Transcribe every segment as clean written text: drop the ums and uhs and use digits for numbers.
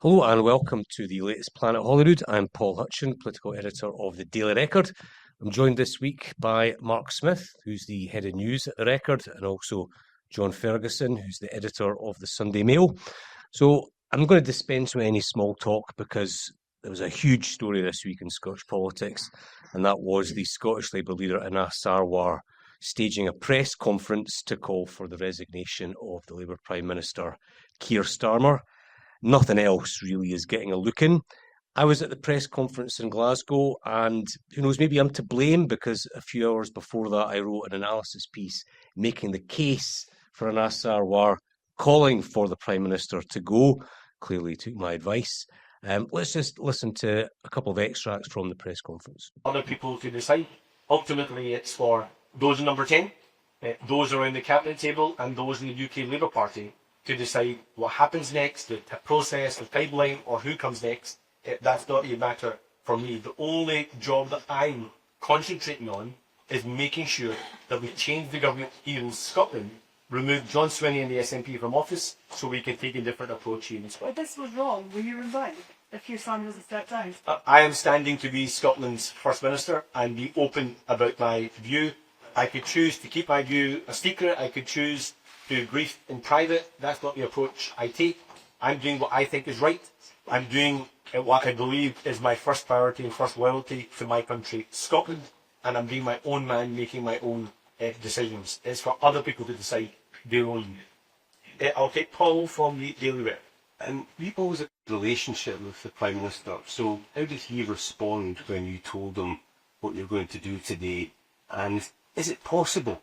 Hello and welcome to the latest Planet Holyrood. I'm Paul Hutcheon, political editor of the Daily Record. I'm joined this week by Mark Smith, who's the head of news at the Record, and also John Ferguson, who's the editor of the Sunday Mail. So I'm going to dispense with any small talk because there was a huge story this week in Scottish politics, and that was the Scottish Labour leader Anas Sarwar staging a press conference to call for the resignation of the Labour Prime Minister Keir Starmer. Nothing else really is getting a look in. I was at the press conference in Glasgow, and who knows, maybe I'm to blame because a few hours before that I wrote an analysis piece making the case for Anas Sarwar, calling for the Prime Minister to go. Clearly took my advice. Let's just listen to a couple of extracts from the press conference. Other people to decide. Ultimately, it's for those in number 10, those around the cabinet table, and those in the UK Labour Party to decide what happens next, the process, the timeline, or who comes next. That's not a matter for me. The only job that I'm concentrating on is making sure that we change the government here in Scotland, remove John Swinney and the SNP from office, so we can take a different approach here in Scotland. Well, this was wrong. Will you resign if Keir Starmer doesn't step down? I am standing to be Scotland's First Minister and be open about my view. I could choose to keep my view a secret. I could choose to brief in private. That's not the approach I take. I'm doing what I think is right. I'm doing what I believe is my first priority and first loyalty to my country, Scotland, and I'm being my own man, making my own decisions. It's for other people to decide their own. I'll take Paul from the Daily Record. And you always had a relationship with the Prime Minister, so how did he respond when you told him what you're going to do today? And is it possible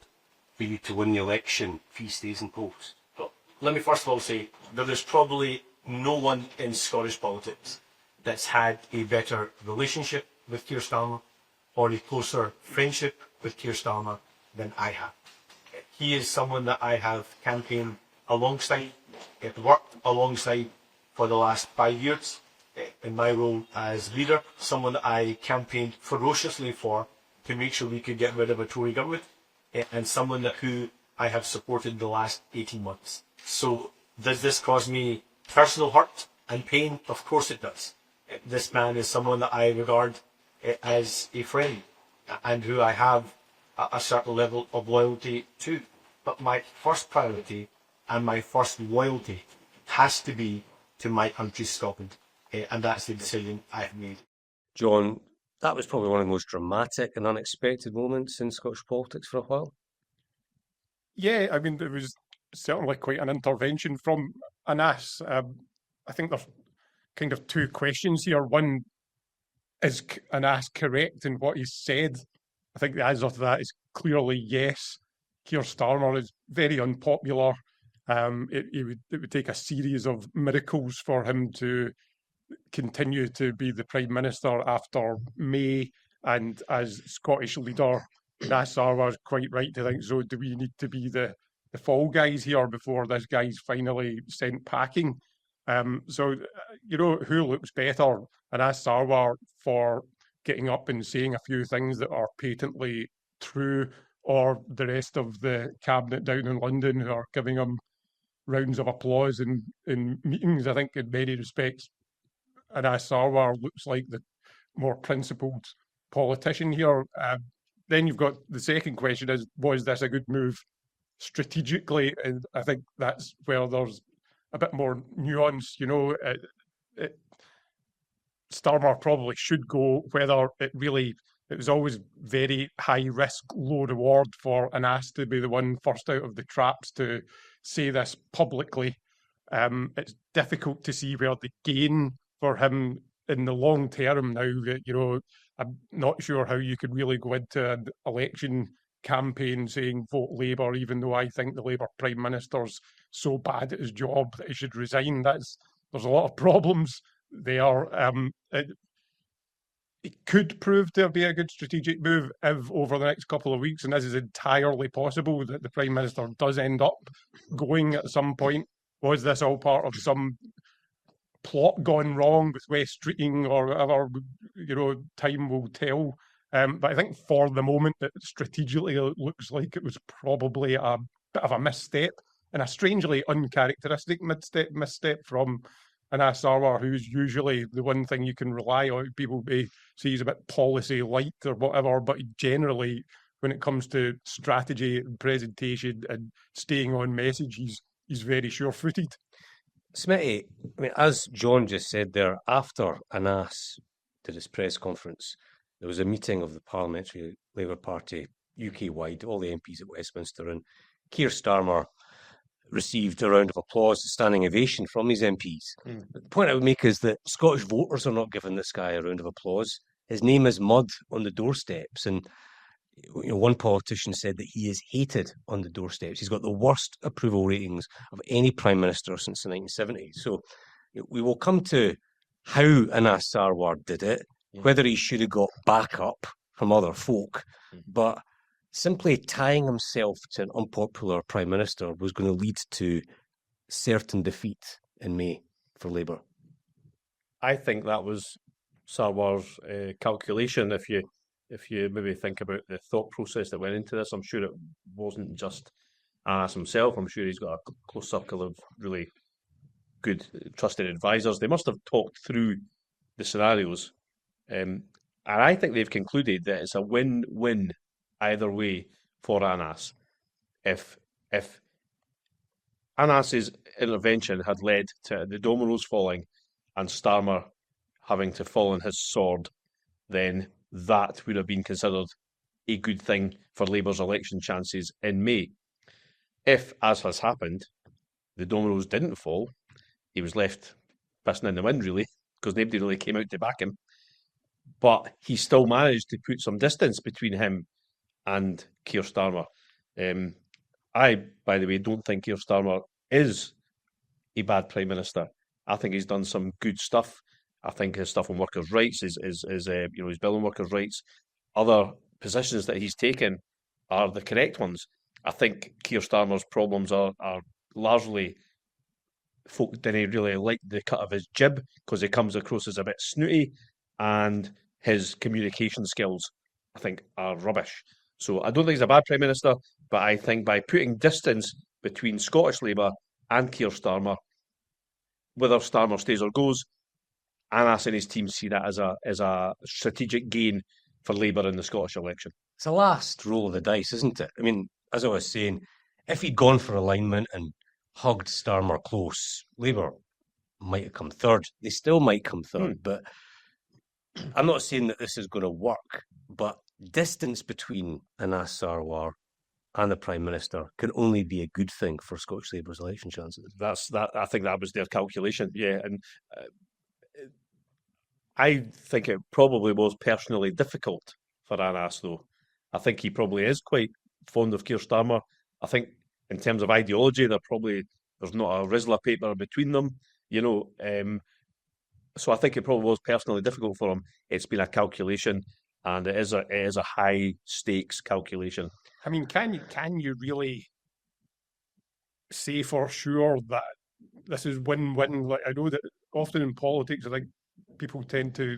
for you to win the election if he stays in post? Well, let me first of all say that there's probably no one in Scottish politics that's had a better relationship with Keir Starmer or a closer friendship with Keir Starmer than I have. He is someone that I have campaigned alongside, worked alongside for the last 5 years in my role as leader, someone that I campaigned ferociously for to make sure we could get rid of a Tory government, and someone who I have supported the last 18 months. So does this cause me personal hurt and pain? Of course it does. This man is someone that I regard as a friend and who I have a certain level of loyalty to. But my first priority and my first loyalty has to be to my country, Scotland. And that's the decision I have made. John, that was probably one of the most dramatic and unexpected moments in Scottish politics for a while. Yeah, I mean, it was certainly quite an intervention from Anas. I think there's kind of two questions here. One, is Anas correct in what he said? I think the answer to that is clearly yes. Keir Starmer is very unpopular. It would take a series of miracles for him to continue to be the Prime Minister after May. And as Scottish leader, Anas Sarwar is quite right to think, so do we need to be the fall guys here before this guy's finally sent packing? So, you know, who looks better, Anas Sarwar for getting up and saying a few things that are patently true, or the rest of the cabinet down in London who are giving him rounds of applause in meetings? I think in many respects, Anas Sarwar looks like the more principled politician here. Then you've got the second question is, was this a good move strategically? And I think that's where there's a bit more nuance. You know, Starmer probably should go, whether it was always very high risk, low reward for Anas to be the one first out of the traps to say this publicly. It's difficult to see where the gain for him in the long term now. You know, I'm not sure how you could really go into an election campaign saying vote Labour, even though I think the Labour Prime Minister's so bad at his job that he should resign. There's a lot of problems there. It could prove to be a good strategic move if over the next couple of weeks, and this is entirely possible, that the Prime Minister does end up going at some point. Was this all part of some plot gone wrong with West Streeting or whatever? You know, time will tell. But I think for the moment, it strategically looks like it was probably a bit of a misstep, and a strangely uncharacteristic misstep from Anas Sarwar, who's usually the one thing you can rely on. People may say he's a bit policy light or whatever, but generally, when it comes to strategy and presentation and staying on message, he's very sure-footed. Smitty, I mean, as John just said there, after Anas did his press conference, there was a meeting of the Parliamentary Labour Party UK-wide, all the MPs at Westminster, and Keir Starmer received a round of applause, a standing ovation from his MPs. But the point I would make is that Scottish voters are not giving this guy a round of applause. His name is mud on the doorsteps, and one politician said that he is hated on the doorsteps. He's got the worst approval ratings of any Prime Minister since the 1970s. So we will come to how Anas Sarwar did it, whether he should have got backup from other folk, but simply tying himself to an unpopular Prime Minister was going to lead to certain defeat in May for Labour. I think that was Sarwar's calculation. If you maybe think about the thought process that went into this, I'm sure it wasn't just Anas himself. I'm sure he's got a close circle of really good, trusted advisors. They must have talked through the scenarios. And I think they've concluded that it's a win-win either way for Anas. If Anas's intervention had led to the dominoes falling and Starmer having to fall on his sword, then that would have been considered a good thing for Labour's election chances in May. If, as has happened, the dominoes didn't fall, he was left pissing in the wind, really, because nobody really came out to back him. But he still managed to put some distance between him and Keir Starmer. I, by the way, don't think Keir Starmer is a bad Prime Minister. I think he's done some good stuff. I think his stuff on workers' rights is his bill on workers' rights. Other positions that he's taken are the correct ones. I think Keir Starmer's problems are largely folk didn't really like the cut of his jib because he comes across as a bit snooty, and his communication skills, I think, are rubbish. So I don't think he's a bad Prime Minister, but I think by putting distance between Scottish Labour and Keir Starmer, whether Starmer stays or goes, Anas and his team see that as a strategic gain for Labour in the Scottish election. It's a last roll of the dice, isn't it? I mean, as I was saying, if he'd gone for alignment and hugged Starmer close, Labour might have come third. They still might come third, but I'm not saying that this is going to work, but distance between Anas Sarwar and the Prime Minister can only be a good thing for Scottish Labour's election chances. I think that was their calculation, yeah. And I think it probably was personally difficult for Anas, though. I think he probably is quite fond of Keir Starmer. I think in terms of ideology, there's not a Rizla paper between them, So I think it probably was personally difficult for him. It's been a calculation, and it is a high stakes calculation. I mean, can you really say for sure that this is win-win? Like, I know that often in politics, I think people tend to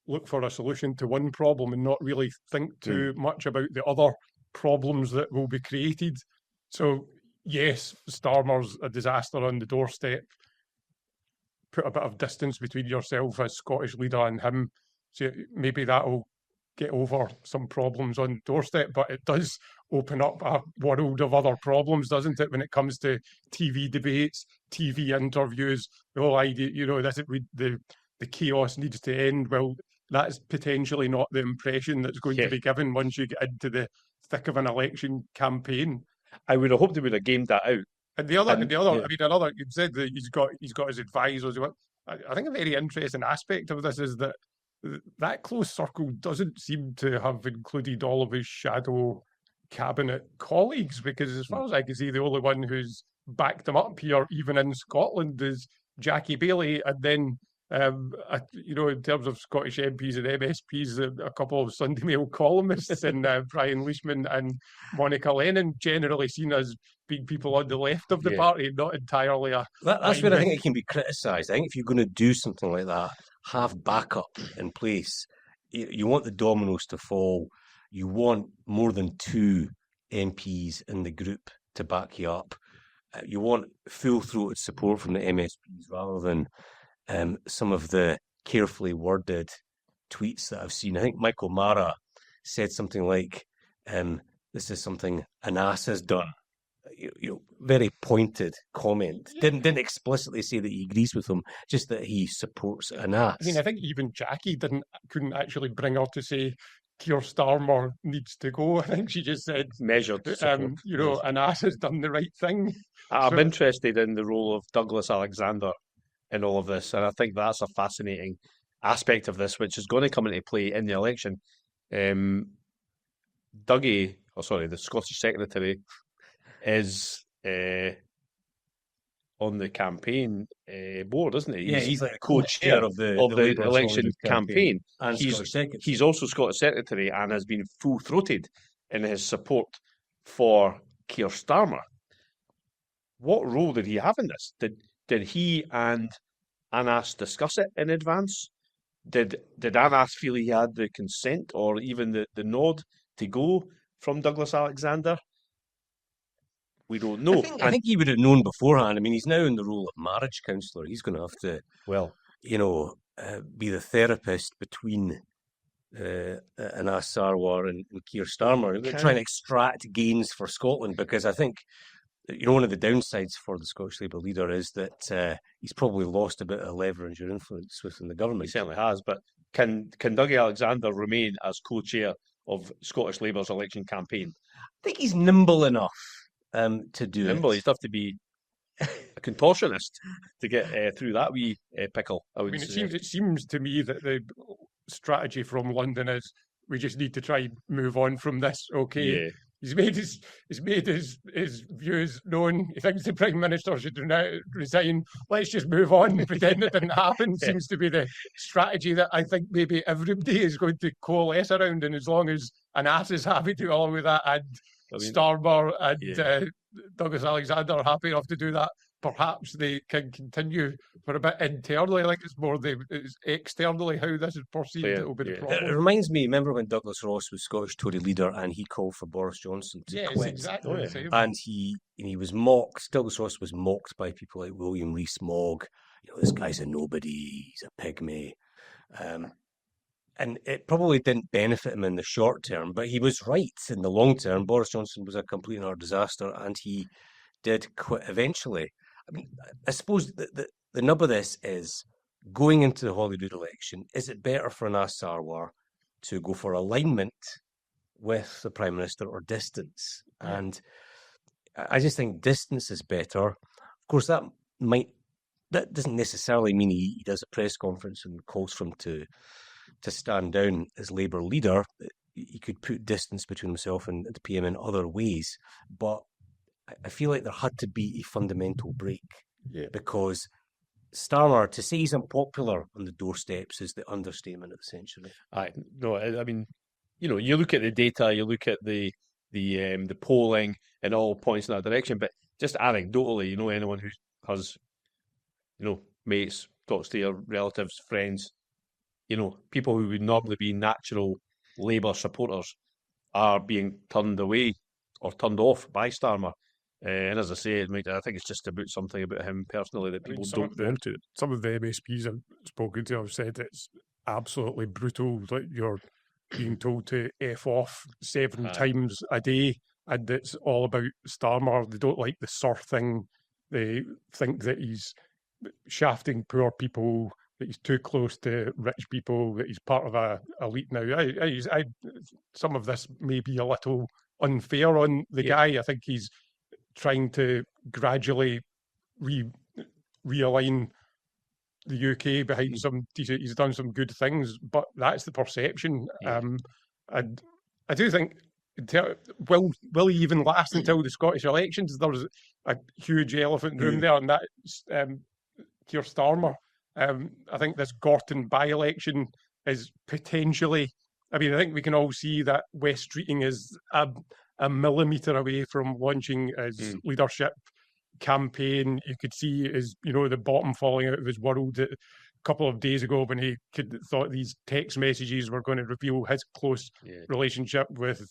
look for a solution to one problem and not really think too much about the other problems that will be created. So, yes, Starmer's a disaster on the doorstep. Put a bit of distance between yourself as Scottish leader and him. So maybe that'll get over some problems on the doorstep, but it does open up a world of other problems, doesn't it, when it comes to TV debates, TV interviews, the whole idea, the chaos needs to end. Well, that's potentially not the impression that's going to be given once you get into the thick of an election campaign. I would have hoped they would have gamed that out. And you said that he's got his advisors. I think a very interesting aspect of this is that close circle doesn't seem to have included all of his shadow cabinet colleagues, because as far as I can see, the only one who's backed him up here, even in Scotland, is Jackie Baillie, and then in terms of Scottish MPs and MSPs, a couple of Sunday Mail columnists and Brian Leishman and Monica Lennon, generally seen as being people on the left of the party, not entirely That's where I think it can be criticised. I think if you're going to do something like that, have backup in place. You want the dominoes to fall. You want more than 2 MPs in the group to back you up. You want full-throated support from the MSPs rather than some of the carefully worded tweets that I've seen. I think Michael Mara said something like, this is something an ass has done. Very pointed comment. Didn't explicitly say that he agrees with him, just that he supports an ass. I mean, I think even Jackie couldn't actually bring her to say Keir Starmer needs to go. I think she just said Measured support. an ass has done the right thing. I'm interested in the role of Douglas Alexander in all of this, and I think that's a fascinating aspect of this, which is going to come into play in the election. The Scottish Secretary, is on the campaign board, isn't he? Yeah, he's like a co-chair of the election campaign. And he's also Scottish Secretary and has been full-throated in his support for Keir Starmer. What role did he have in this? Did he and Anas discuss it in advance? Did Anas feel he had the consent or even the nod to go from Douglas Alexander? We don't know. I think he would have known beforehand. I mean, he's now in the role of marriage counsellor. He's going to have to, be the therapist between Anas Sarwar and Keir Starmer. They're trying to extract gains for Scotland, because I think, one of the downsides for the Scottish Labour leader is that he's probably lost a bit of leverage or influence within the government. He certainly has. But can Dougie Alexander remain as co-chair of Scottish Labour's election campaign? I think he's nimble enough to do it. He'd have to be a contortionist to get through that wee pickle. It seems to me that the strategy from London is we just need to try and move on from this. Okay, he's made his views known. He thinks the Prime Minister should resign. Let's just move on and pretend it didn't happen. Seems to be the strategy that I think maybe everybody is going to coalesce around. And as long as an ass is happy to allow with that, and Starmer and Douglas Alexander are happy enough to do that, perhaps they can continue for a bit internally. I think it's more it's externally how this is perceived that will be the problem. It reminds me, remember when Douglas Ross was Scottish Tory leader and he called for Boris Johnson to quit? Exactly the same. And he was mocked. Douglas Ross was mocked by people like William Rees-Mogg. This guy's a nobody, he's a pygmy. And it probably didn't benefit him in the short term, but he was right in the long term. Boris Johnson was a complete and utter disaster, and he did quit eventually. I mean, I suppose the nub of this is going into the Holyrood election. Is it better for Anas Sarwar to go for alignment with the Prime Minister or distance? Yeah. And I just think distance is better. Of course, that doesn't necessarily mean he does a press conference and calls for him to stand down as Labour leader. He could put distance between himself and the PM in other ways, but I feel like there had to be a fundamental break, because Starmer, to say he's unpopular on the doorsteps is the understatement of the century. I mean, you look at the data, you look at the polling, and all points in that direction. But just anecdotally, anyone who has, mates, talks to your relatives, friends, people who would normally be natural Labour supporters are being turned away or turned off by Starmer. And as I say, I think it's just about something about him personally that people don't want to. Some of the MSPs I've spoken to have said it's absolutely brutal that you're being told to F off 7 times a day, and it's all about Starmer. They don't like the Sir thing. They think that he's shafting poor people, that he's too close to rich people, that he's part of a elite now. Some of this may be a little unfair on the guy. I think he's trying to gradually realign the UK behind he's done some good things, but that's the perception. And I do think, will he even last until the Scottish elections? There's a huge elephant in the room there, and that's Keir Starmer. I think this Gorton by-election is potentially, I think we can all see that West Streeting is a millimetre away from launching his leadership campaign. You could see the bottom falling out of his world a couple of days ago when he thought these text messages were going to reveal his close relationship with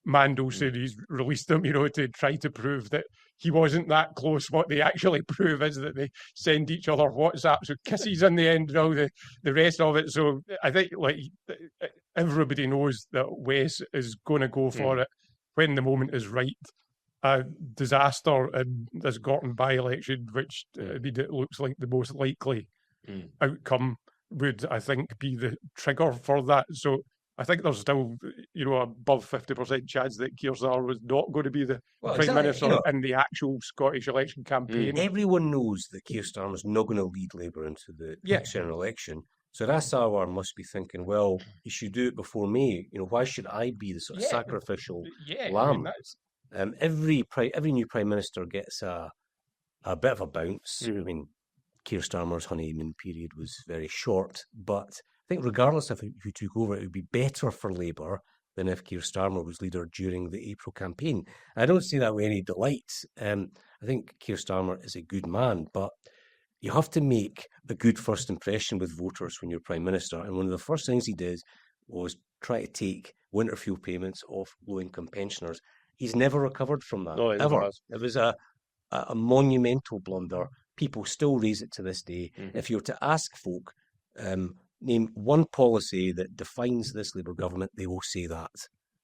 Mandelson, he's released them, to try to prove that he wasn't that close. What they actually prove is that they send each other WhatsApps with kisses in the end and all the rest of it. So I think everybody knows that Wes is going to go for it when the moment is right. A disaster in this Gorton by-election, which it looks like the most likely outcome, would, I think, be the trigger for that. So I think there's still, above 50% chance that Keir Starmer was not going to be the Prime Minister in the actual Scottish election campaign. Everyone knows that Keir Starmer's not going to lead Labour into the next general election. So Sarwar must be thinking, well, you should do it before May. Why should I be the sort of sacrificial lamb? Every new Prime Minister gets a bit of a bounce. I mean, Keir Starmer's honeymoon period was very short, but I think regardless of who took over, it would be better for Labour than if Keir Starmer was leader during the April campaign. I don't see that with any delight. I think Keir Starmer is a good man, but you have to make a good first impression with voters when you're Prime Minister. And one of the first things he did was try to take winter fuel payments off low-income pensioners. He's never recovered from that, ever. It was a monumental blunder. People still raise it to this day. If you were to ask folk, name one policy that defines this Labour government, they will say that.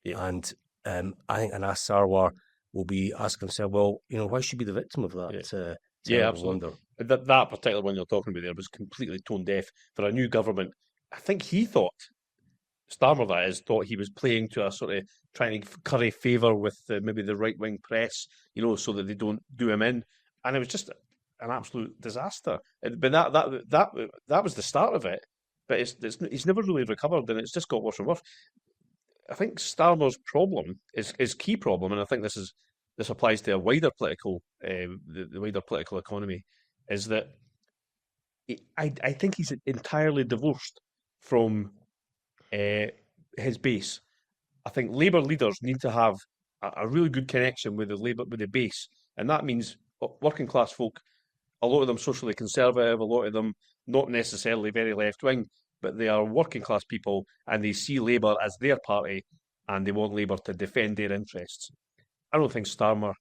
Yeah. And I think Anas Sarwar will be asking himself, well, why should be the victim of that? Absolutely. That particular one you're talking about there was completely tone deaf for a new government. I think he thought, Starmer that is, thought he was playing to a sort of trying to curry favour with maybe the right-wing press, so that they don't do him in. And it was just an absolute disaster. But that was the start of it. But he's never really recovered, and it's just got worse and worse. I think Starmer's problem is key problem, and I think this applies to a wider political the wider political economy, is that I think he's entirely divorced from his base. I think Labour leaders need to have a really good connection with the base, and that means working class folk. A lot of them socially conservative, a lot of them not necessarily very left wing, but they are working class people, and they see Labour as their party, and they want Labour to defend their interests. I don't think Starmer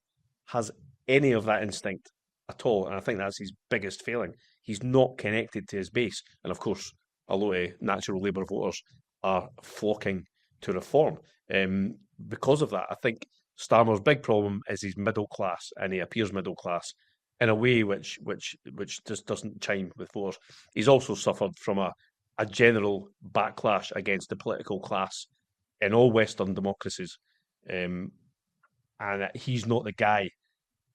has any of that instinct at all, and I think that's his biggest failing. He's not connected to his base, and of course, a lot of natural Labour voters are flocking to reform. Because of that, I think Starmer's big problem is he's middle class, and he appears middle class in a way which just doesn't chime with voters. He's also suffered from a general backlash against the political class in all Western democracies, and he's not the guy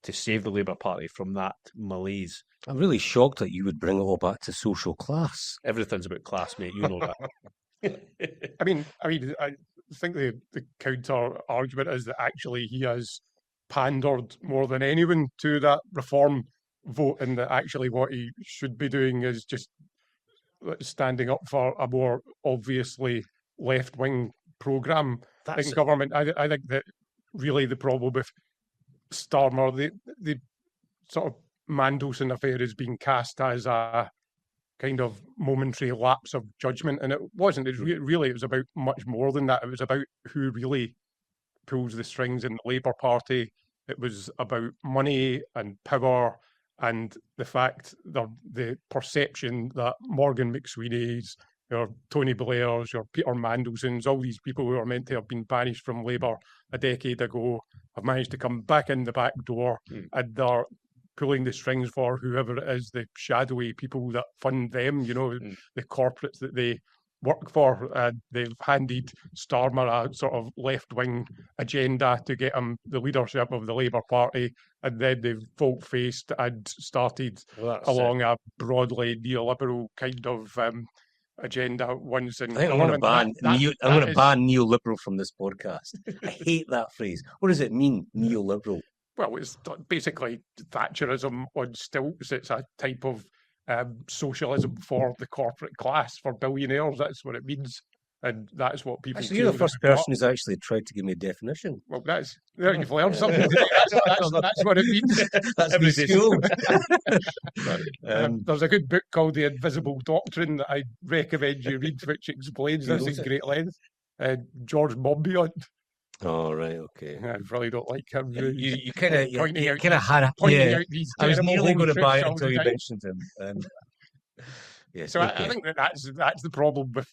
to save the Labour Party from that malaise. I'm really shocked that you would bring it all back to social class. Everything's about class, mate. You know that. I mean, I think the counter argument is that actually he has pandered more than anyone to that reform vote, and that actually what he should be doing is just standing up for a more obviously left-wing programme in government. I think that really the problem with Starmer, the sort of Mandelson affair is being cast as a kind of momentary lapse of judgment, and it wasn't. It was about much more than that. It was about who really pulls the strings in the Labour Party. It was about money and power, and the fact that the perception that Morgan McSweeney's, your Tony Blair's, your Peter Mandelson's, all these people who are meant to have been banished from Labour a decade ago have managed to come back in the back door, and they're pulling the strings for whoever it is, the shadowy people that fund them, the corporates that they work for. They've handed Starmer a sort of left-wing agenda to get him the leadership of the Labour Party, and then they've folk-faced and started along a broadly neoliberal kind of agenda once. I think I'm going to ban neoliberal from this podcast. I hate that phrase. What does it mean, neoliberal? Well, it's basically Thatcherism on stilts. It's a type of socialism for the corporate class, for billionaires. That's what it means, and that's what people. Actually, you're the first person who's actually tried to give me a definition. Well, there you've learned something. That's what it means. That's my school. There's a good book called The Invisible Doctrine that I recommend you read, which explains this in great length. George Monbiot Oh, right, okay. I really don't like him. You kind of Pointing out had pointing yeah. out these I was terrible nearly home going to buy trips it all until the you time. mentioned him. Yes, So I okay. think that's the problem with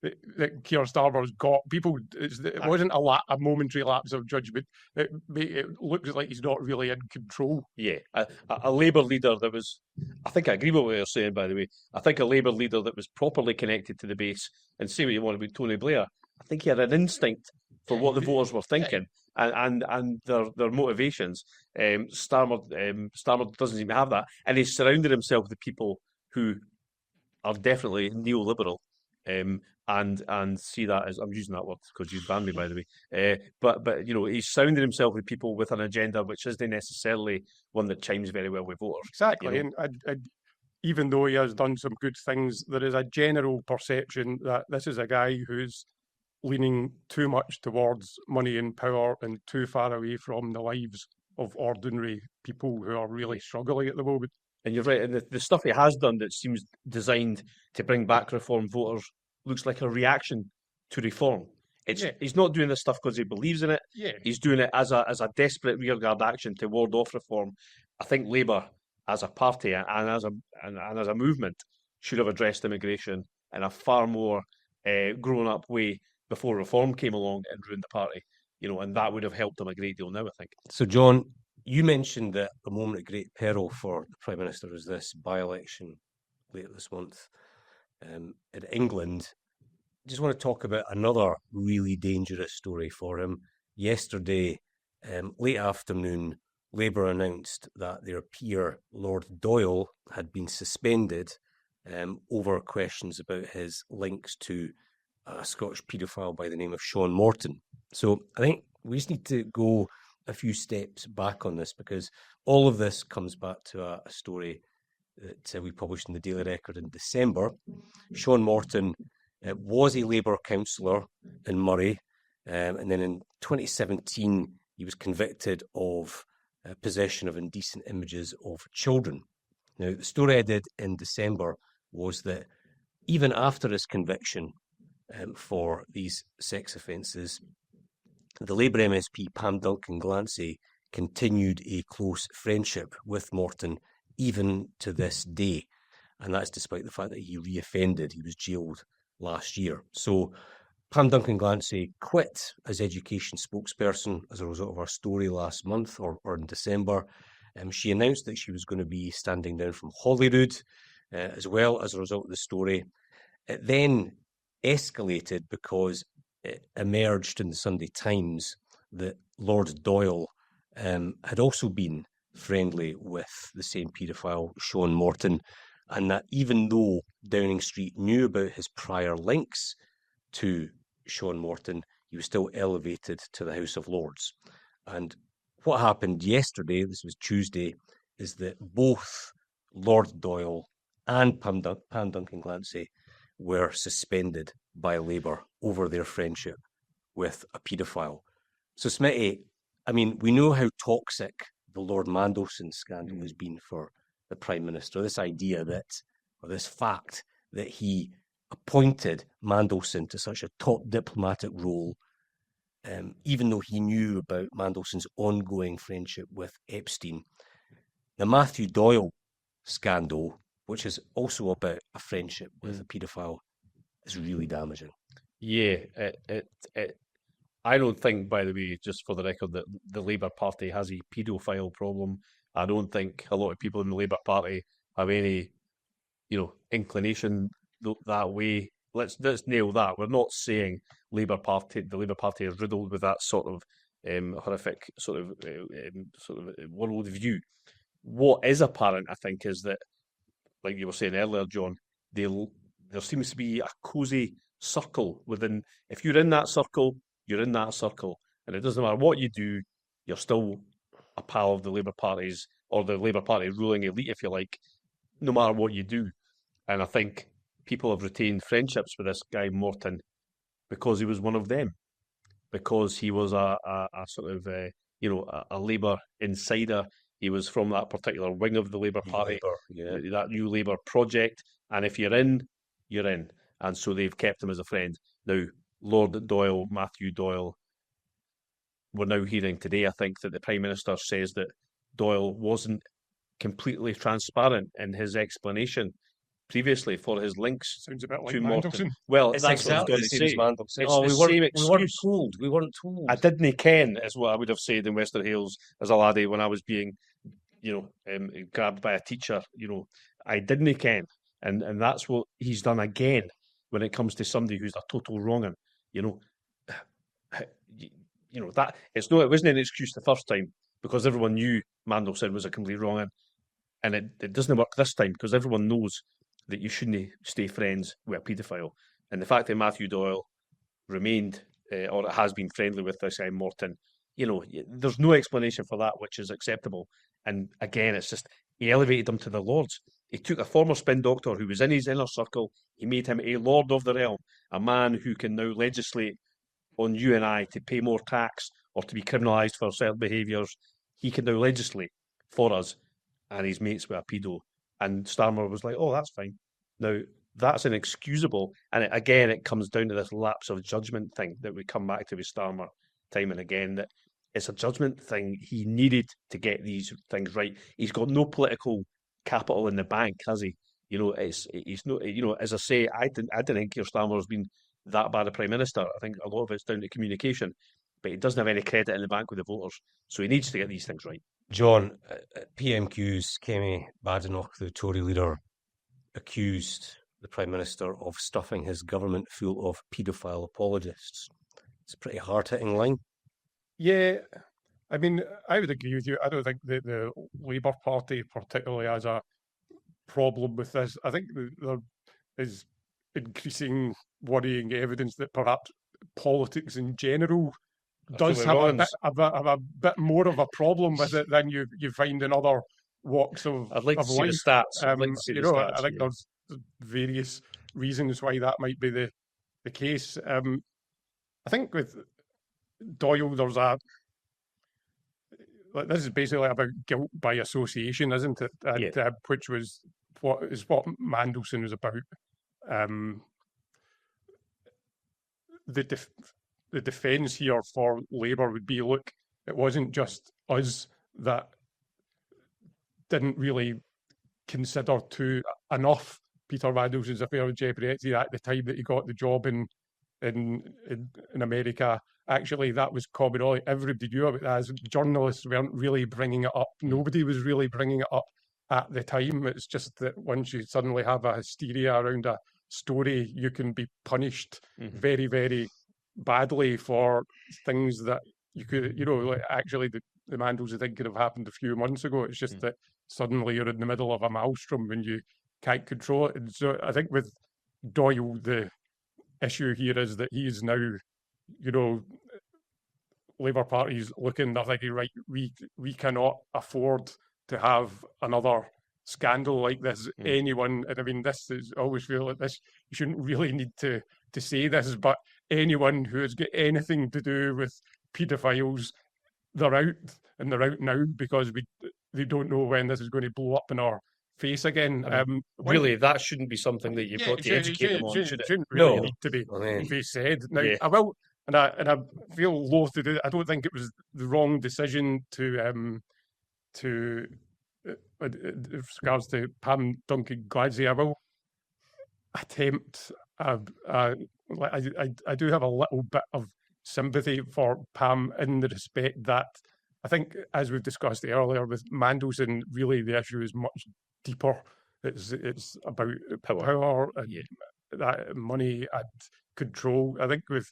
that Keir Starmer's got. People, it wasn't a momentary lapse of judgment. It looks like he's not really in control. Yeah, a Labour leader that was, I think I agree with what you're saying, by the way. I think a Labour leader that was properly connected to the base, and say what you want about Tony Blair, I think he had an instinct for what the voters were thinking and their motivations. Starmer doesn't seem to have that, and he's surrounded himself with people who are definitely neoliberal. And see that as, I'm using that word because you banned me, by the way. But you know, he's surrounded himself with people with an agenda which isn't necessarily one that chimes very well with voters. Exactly, You know? and even though he has done some good things, there is a general perception that this is a guy who's leaning too much towards money and power and too far away from the lives of ordinary people who are really struggling at the moment. And you're right, and the stuff he has done that seems designed to bring back reform voters looks like a reaction to reform. He's not doing this stuff because he believes in it. Yeah. He's doing it as a desperate rearguard action to ward off reform. I think Labour, as a party and as a movement, should have addressed immigration in a far more grown up way before reform came along and ruined the party. You know, and that would have helped them a great deal now, I think. So, John, you mentioned that a moment of great peril for the Prime Minister was this by-election later this month in England. I just want to talk about another really dangerous story for him. Yesterday, late afternoon, Labour announced that their peer, Lord Doyle, had been suspended over questions about his links to a Scottish paedophile by the name of Sean Morton. So I think we just need to go a few steps back on this, because all of this comes back to a story that we published in the Daily Record in December. Sean Morton was a Labour councillor in Murray, and then in 2017 he was convicted of possession of indecent images of children. Now, the story I did in December was that even after his conviction for these sex offences, the Labour MSP Pam Duncan-Glancy continued a close friendship with Morton even to this day. And that's despite the fact that he reoffended. He was jailed last year. So Pam Duncan-Glancy quit as education spokesperson as a result of our story last month or in December. She announced that she was going to be standing down from Holyrood as well as a result of the story. It then escalated because it emerged in the Sunday Times that Lord Doyle had also been friendly with the same paedophile, Sean Morton, and that even though Downing Street knew about his prior links to Sean Morton, he was still elevated to the House of Lords. And what happened yesterday, this was Tuesday, is that both Lord Doyle and Pam Duncan-Glancy were suspended by Labour over their friendship with a paedophile. So, Smitty, I mean, we know how toxic the Lord Mandelson scandal has been for the Prime Minister. This idea that, or this fact that he appointed Mandelson to such a top diplomatic role, even though he knew about Mandelson's ongoing friendship with Epstein. The Matthew Doyle scandal, which is also about a friendship with a paedophile, is really damaging. Yeah, I don't think, by the way, just for the record, that the Labour Party has a paedophile problem. I don't think a lot of people in the Labour Party have any, inclination that way. Let's nail that. We're not saying the Labour Party is riddled with that sort of horrific sort of world view. What is apparent, I think, is that, like you were saying earlier, John, there seems to be a cosy circle within. If you're in that circle, you're in that circle, and it doesn't matter what you do, you're still a pal of the Labour Party's, or the Labour Party ruling elite, if you like, no matter what you do. And I think people have retained friendships with this guy Morton because he was one of them, because he was a sort of a Labour insider. He was from that particular wing of the Labour Party, that new Labour project. And if you're in, you're in. And so they've kept him as a friend. Now, Lord Doyle, Matthew Doyle, we're now hearing today, I think, that the Prime Minister says that Doyle wasn't completely transparent in his explanation previously for his links Sounds a bit like to Morton. Mandelson. Well, It's that's what I was exactly going the to same as say. Mandel said. It's Oh, the we same weren't excuse. told. We weren't told. I didn't ken, is what I would have said in Wester Hales as a laddie when I was being, grabbed by a teacher. I didn't ken, and that's what he's done again when it comes to somebody who's a total wrong'un. You know, that it wasn't an excuse the first time because everyone knew Mandelson was a complete wrong'un, and it doesn't work this time because everyone knows that you shouldn't stay friends with a paedophile, and the fact that Matthew Doyle remained or has been friendly with this guy Morton, there's no explanation for that which is acceptable. And again, it's just he elevated him to the lords. He took a former spin doctor who was in his inner circle. He made him a lord of the realm, a man who can now legislate on you and I to pay more tax or to be criminalised for certain behaviours. He can now legislate for us, and he's mates with a pedo. And Starmer was like, "Oh, that's fine." Now that's inexcusable, and it comes down to this lapse of judgment thing that we come back to with Starmer time and again. That it's a judgment thing. He needed to get these things right. He's got no political capital in the bank, has he? He's no. As I say, I didn't think Keir Starmer has been that bad a prime minister. I think a lot of it's down to communication, but he doesn't have any credit in the bank with the voters, so he needs to get these things right. John, at PMQ's, Kemi Badenoch, the Tory leader, accused the Prime Minister of stuffing his government full of paedophile apologists. It's a pretty hard-hitting line. Yeah, I mean, I would agree with you. I don't think the Labour Party particularly has a problem with this. I think there is increasing worrying evidence that perhaps politics in general does have a bit more of a problem with it than you find in other walks of I'd like to see life. the stats. I'd like to see the stats. I think there's various reasons why that might be the case. I think with Doyle, there's this is basically about guilt by association, isn't it? And, which was what Mandelson was about. The defence here for Labour would be, look, it wasn't just us that didn't really consider enough Peter Mandelson's affair with Jeffrey Epstein at the time that he got the job in America. Actually, that was common knowledge. Everybody knew about that. As journalists weren't really bringing it up. Nobody was really bringing it up at the time. It's just that once you suddenly have a hysteria around a story, you can be punished very, very badly for things that you could, like actually the Mandelson thing could have happened a few months ago. It's just that suddenly you're in the middle of a maelstrom and you can't control it. And so I think with Doyle, the issue here is that he's now, Labour Party's looking, they're thinking, right, we cannot afford to have another scandal like this. Anyone, and I mean, this is, I always feel like this, you shouldn't really need to say this, but anyone who has got anything to do with paedophiles, they're out, and they're out now because they don't know when this is going to blow up in our face again. Really, that shouldn't be something that you've got to educate them on, should it? Shouldn't really need to be said. Now, I will, and I feel loath to do it. I don't think it was the wrong decision to with regards to Pam Duncan-Glancy. I will attempt. I do have a little bit of sympathy for Pam in the respect that I think, as we've discussed earlier with Mandelson, really the issue is much deeper. It's about power and that money and control. I think with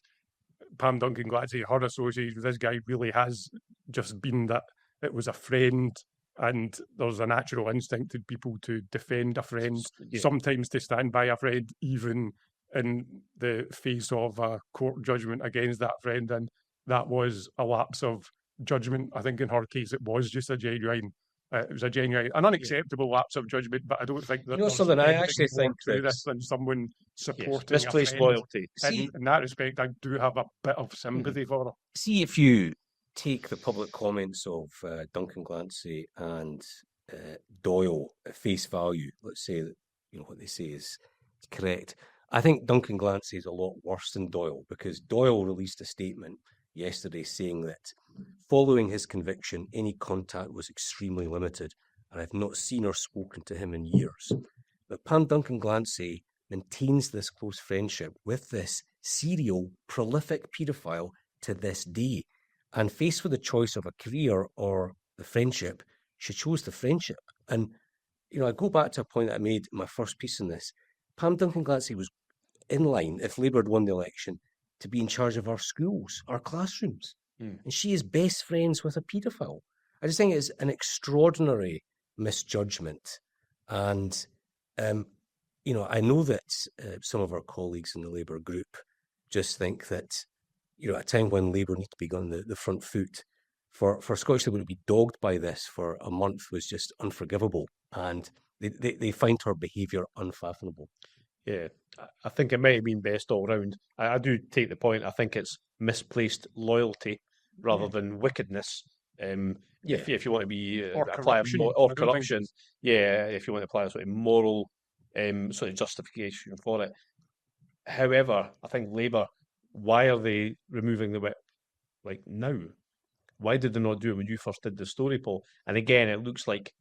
Pam Duncan-Glancy, her association with this guy really has just been that it was a friend, and there's a natural instinct in people to defend a friend, sometimes to stand by a friend, even in the face of a court judgment against that friend. And that was a lapse of judgment. I think in her case, it was just a genuine, an unacceptable lapse of judgment. But I don't think that something I actually think through this than someone supporting misplaced loyalty. In that respect, I do have a bit of sympathy for her. See, if you take the public comments of Duncan-Glancy and Doyle at face value, let's say that what they say is correct. I think Duncan-Glancy is a lot worse than Doyle, because Doyle released a statement yesterday saying that Following his conviction, any contact was extremely limited, and I've not seen or spoken to him in years. But Pam Duncan-Glancy maintains this close friendship with this serial, prolific paedophile to this day. And faced with the choice of a career or the friendship, she chose the friendship. And, you know, I go back to a point that I made in my first piece in this. Pam Duncan-Glancy was in line, if Labour had won the election, to be in charge of our schools, our classrooms. And she is best friends with a paedophile. I just think it's an extraordinary misjudgment. And, you know, I know that some of our colleagues in the Labour group just think that, you know, at a time when Labour need to be on the front foot, for Scottish Labour to be dogged by this for a month was just unforgivable. And they find her behaviour unfathomable. Yeah, I think it might have been best all round. I do take the point. I think it's misplaced loyalty rather than wickedness. If you want to be apply corruption. or corruption, if you want to apply a sort of moral sort of justification for it. However, I think Labour, why are they removing the whip like now? Why did they not do it when you first did the story, Paul? And again, it looks like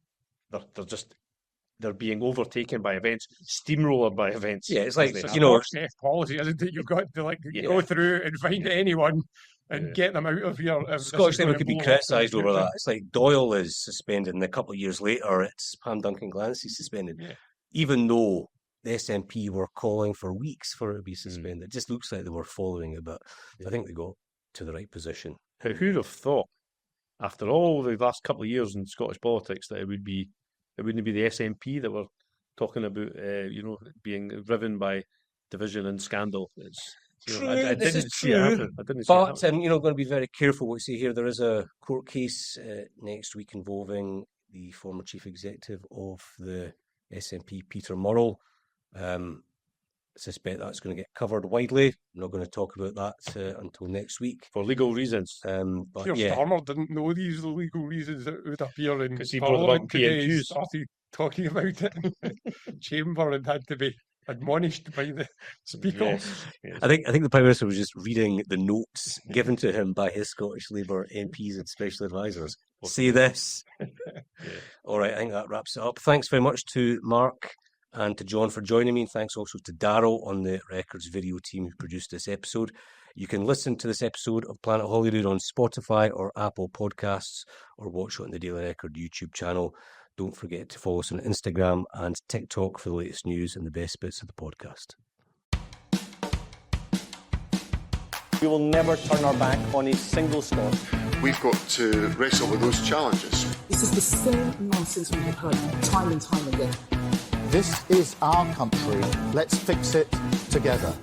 they're being overtaken by events, steamrollered by events. Yeah, it's like, It's you know, policy, isn't it? You've got to go through and find anyone and get them out of here. Scottish Labour could be criticised over that. It's like Doyle is suspended, and a couple of years later, it's Pam Duncan-Glancy suspended, even though the SNP were calling for weeks for it to be suspended. It just looks like they were following it, but I think they got to the right position. Who'd have thought, after all the last couple of years in Scottish politics, that it wouldn't be the SNP that were talking about, being driven by division and scandal. It's True, I this didn't is see it true, happen. I didn't see it but happen. going to be very careful what we say here. There is a court case next week involving the former chief executive of the SNP, Peter Murrell. I suspect that's going to get covered widely. I'm not going to talk about that until next week. For legal reasons. But Keir Starmer didn't know these legal reasons that would appear in Because he brought them up in Parliament today. He PMQs. started talking about it in the chamber and had to be admonished by the speaker. Yes. I think the Prime Minister was just reading the notes given to him by his Scottish Labour MPs and special advisors. Say this. All right, I think that wraps it up. Thanks very much to Mark and to John for joining me, and thanks also to Darryl on the Records video team who produced this episode. You can listen to this episode of Planet Holyrood on Spotify or Apple Podcasts, or watch it on the Daily Record YouTube channel. Don't forget to follow us on Instagram and TikTok for the latest news and the best bits of the podcast. We will never turn our back on a single Scot. We've got to wrestle with those challenges. This is the same nonsense we have heard time and time again. This is our country. Let's fix it together.